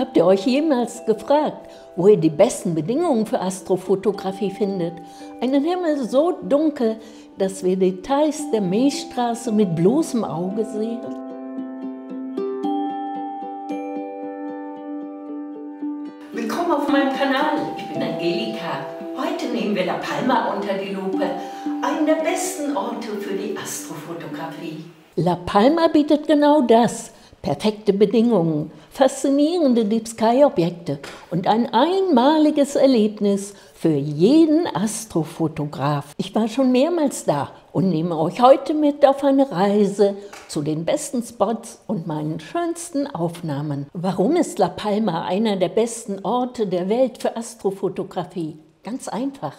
Habt ihr euch jemals gefragt, wo ihr die besten Bedingungen für Astrofotografie findet? Einen Himmel so dunkel, dass wir Details der Milchstraße mit bloßem Auge sehen? Willkommen auf meinem Kanal, ich bin Angelika. Heute nehmen wir La Palma unter die Lupe, einen der besten Orte für die Astrofotografie. La Palma bietet genau das. Perfekte Bedingungen, faszinierende Deep-Sky-Objekte und ein einmaliges Erlebnis für jeden Astrofotograf. Ich war schon mehrmals da und nehme euch heute mit auf eine Reise zu den besten Spots und meinen schönsten Aufnahmen. Warum ist La Palma einer der besten Orte der Welt für Astrofotografie? Ganz einfach.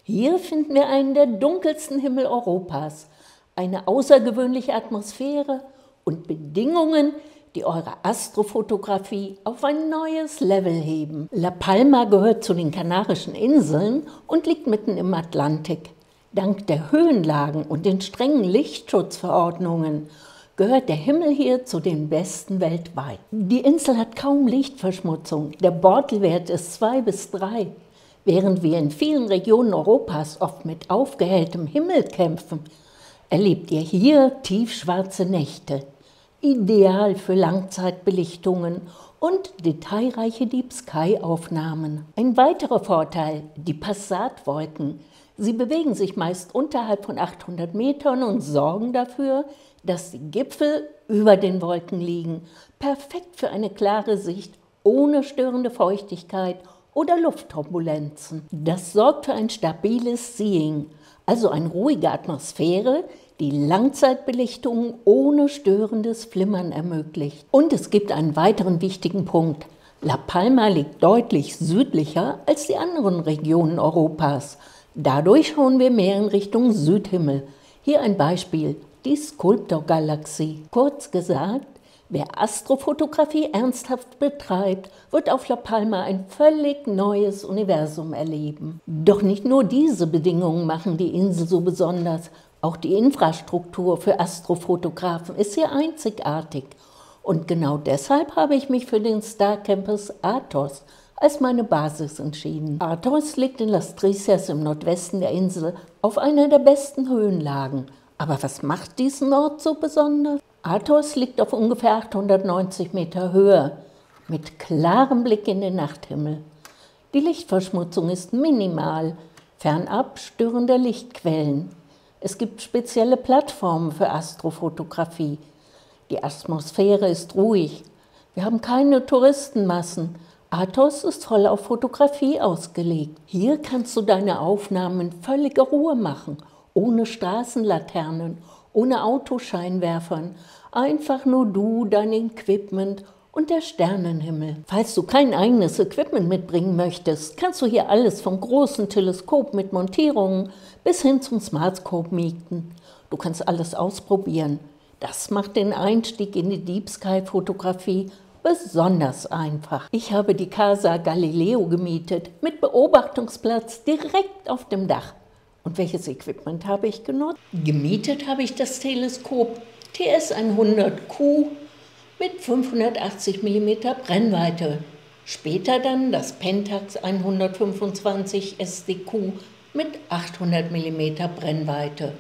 Hier finden wir einen der dunkelsten Himmel Europas, eine außergewöhnliche Atmosphäre und Bedingungen, die eure Astrofotografie auf ein neues Level heben. La Palma gehört zu den Kanarischen Inseln und liegt mitten im Atlantik. Dank der Höhenlagen und den strengen Lichtschutzverordnungen gehört der Himmel hier zu den besten weltweit. Die Insel hat kaum Lichtverschmutzung, der Bortle-Wert ist 2 bis 3. Während wir in vielen Regionen Europas oft mit aufgehelltem Himmel kämpfen, erlebt ihr hier tiefschwarze Nächte, ideal für Langzeitbelichtungen und detailreiche Deep-Sky-Aufnahmen. Ein weiterer Vorteil, die Passatwolken. Sie bewegen sich meist unterhalb von 800 Metern und sorgen dafür, dass die Gipfel über den Wolken liegen. Perfekt für eine klare Sicht, ohne störende Feuchtigkeit oder Luftturbulenzen. Das sorgt für ein stabiles Seeing, also eine ruhige Atmosphäre, die Langzeitbelichtungen ohne störendes Flimmern ermöglicht. Und es gibt einen weiteren wichtigen Punkt. La Palma liegt deutlich südlicher als die anderen Regionen Europas. Dadurch schauen wir mehr in Richtung Südhimmel. Hier ein Beispiel, die Sculptor-Galaxie. Kurz gesagt, wer Astrofotografie ernsthaft betreibt, wird auf La Palma ein völlig neues Universum erleben. Doch nicht nur diese Bedingungen machen die Insel so besonders. Auch die Infrastruktur für Astrofotografen ist hier einzigartig. Und genau deshalb habe ich mich für den Star Campus Athos als meine Basis entschieden. Athos liegt in Las Tricias im Nordwesten der Insel auf einer der besten Höhenlagen. Aber was macht diesen Ort so besonders? Athos liegt auf ungefähr 890 Meter Höhe, mit klarem Blick in den Nachthimmel. Die Lichtverschmutzung ist minimal, fernab störender Lichtquellen. Es gibt spezielle Plattformen für Astrofotografie. Die Atmosphäre ist ruhig. Wir haben keine Touristenmassen. Athos ist voll auf Fotografie ausgelegt. Hier kannst du deine Aufnahmen in völliger Ruhe machen, ohne Straßenlaternen, ohne Autoscheinwerfern. Einfach nur du, dein Equipment und der Sternenhimmel. Falls du kein eigenes Equipment mitbringen möchtest, kannst du hier alles vom großen Teleskop mit Montierungen bis hin zum Smartscope mieten. Du kannst alles ausprobieren. Das macht den Einstieg in die Deep-Sky-Fotografie besonders einfach. Ich habe die Casa Galileo gemietet, mit Beobachtungsplatz direkt auf dem Dach. Und welches Equipment habe ich genutzt? Gemietet habe ich das Teleskop TS100Q mit 580 mm Brennweite. Später dann das Pentax 125 SDQ mit 800 mm Brennweite.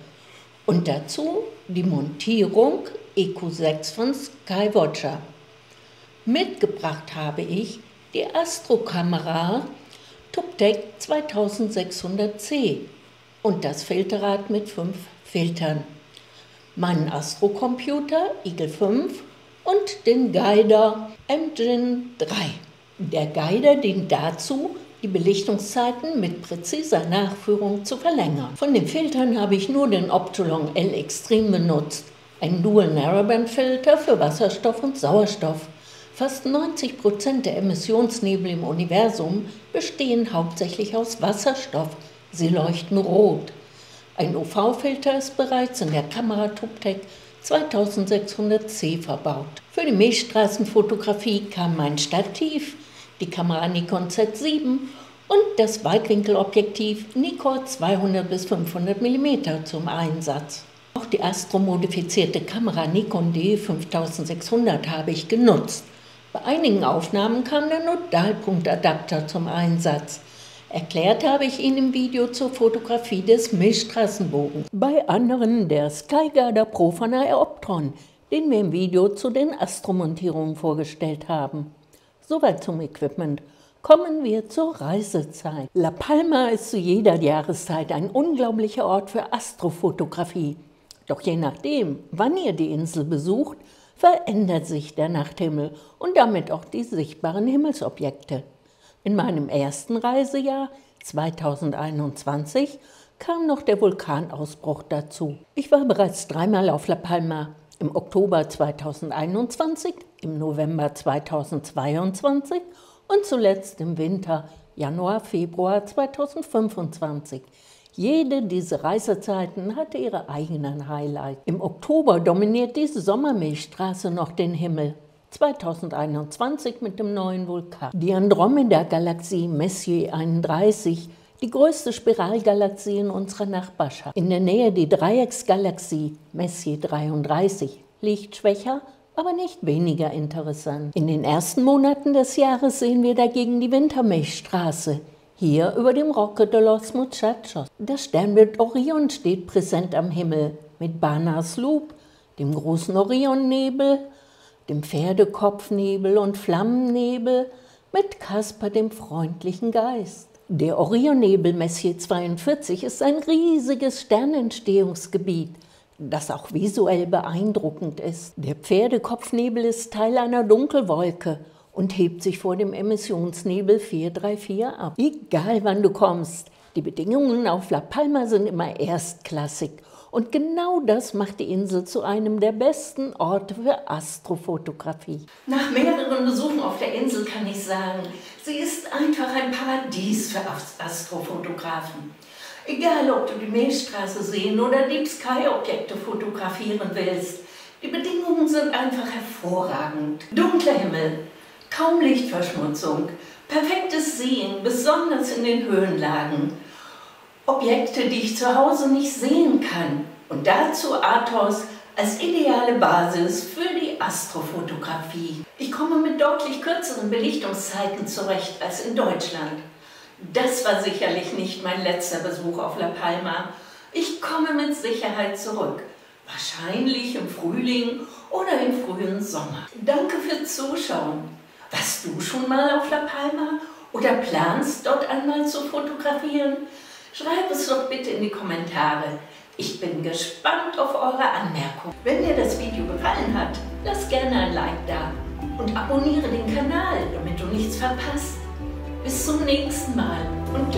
Und dazu die Montierung EQ6 von Skywatcher. Mitgebracht habe ich die Astrokamera Tubtec 2600C und das Filterrad mit 5 Filtern, meinen Astrocomputer Eagle 5 und den Guider Engine 3. Der Guider dient dazu, die Belichtungszeiten mit präziser Nachführung zu verlängern. Von den Filtern habe ich nur den Optolong L Extreme benutzt, ein Dual-Narrowband-Filter für Wasserstoff und Sauerstoff. Fast 90% der Emissionsnebel im Universum bestehen hauptsächlich aus Wasserstoff. Sie leuchten rot. Ein UV-Filter ist bereits in der Kamera Tubtec 2600C verbaut. Für die Milchstraßenfotografie kam mein Stativ, die Kamera Nikon Z7 und das Weitwinkelobjektiv Nikkor 200 bis 500 mm zum Einsatz. Auch die astromodifizierte Kamera Nikon D5600 habe ich genutzt. Bei einigen Aufnahmen kam der Nodalpunktadapter zum Einsatz. Erklärt habe ich ihn im Video zur Fotografie des Milchstraßenbogens. Bei anderen der Skyguider Pro von Aeoptron, den wir im Video zu den Astromontierungen vorgestellt haben. Soweit zum Equipment. Kommen wir zur Reisezeit. La Palma ist zu jeder Jahreszeit ein unglaublicher Ort für Astrofotografie. Doch je nachdem, wann ihr die Insel besucht, verändert sich der Nachthimmel und damit auch die sichtbaren Himmelsobjekte. In meinem ersten Reisejahr, 2021, kam noch der Vulkanausbruch dazu. Ich war bereits 3-mal auf La Palma, im Oktober 2021, im November 2022 und zuletzt im Winter, Januar, Februar 2025. Jede dieser Reisezeiten hatte ihre eigenen Highlights. Im Oktober dominiert diese Sommermilchstraße noch den Himmel. 2021 mit dem neuen Vulkan. Die Andromeda-Galaxie Messier 31, die größte Spiralgalaxie in unserer Nachbarschaft. In der Nähe die Dreiecksgalaxie Messier 33, lichtschwächer, aber nicht weniger interessant. In den ersten Monaten des Jahres sehen wir dagegen die Wintermilchstraße, hier über dem Roque de los Muchachos. Das Sternbild Orion steht präsent am Himmel mit Barnard's Loop, dem großen Orionnebel, dem Pferdekopfnebel und Flammennebel, mit Kasper, dem freundlichen Geist. Der Orionnebel Messier 42 ist ein riesiges Sternentstehungsgebiet, das auch visuell beeindruckend ist. Der Pferdekopfnebel ist Teil einer Dunkelwolke und hebt sich vor dem Emissionsnebel 434 ab. Egal wann du kommst, die Bedingungen auf La Palma sind immer erstklassig. Und genau das macht die Insel zu einem der besten Orte für Astrofotografie. Nach mehreren Besuchen auf der Insel kann ich sagen, sie ist einfach ein Paradies für Astrofotografen. Egal, ob du die Milchstraße sehen oder Deep Sky Objekte fotografieren willst, die Bedingungen sind einfach hervorragend. Dunkler Himmel, kaum Lichtverschmutzung, perfektes Sehen, besonders in den Höhenlagen. Objekte, die ich zu Hause nicht sehen kann. Und dazu Athos als ideale Basis für die Astrofotografie. Ich komme mit deutlich kürzeren Belichtungszeiten zurecht als in Deutschland. Das war sicherlich nicht mein letzter Besuch auf La Palma. Ich komme mit Sicherheit zurück. Wahrscheinlich im Frühling oder im frühen Sommer. Danke fürs Zuschauen. Warst du schon mal auf La Palma oder planst dort einmal zu fotografieren? Schreib es doch bitte in die Kommentare. Ich bin gespannt auf eure Anmerkungen. Wenn dir das Video gefallen hat, lass gerne ein Like da und abonniere den Kanal, damit du nichts verpasst. Bis zum nächsten Mal und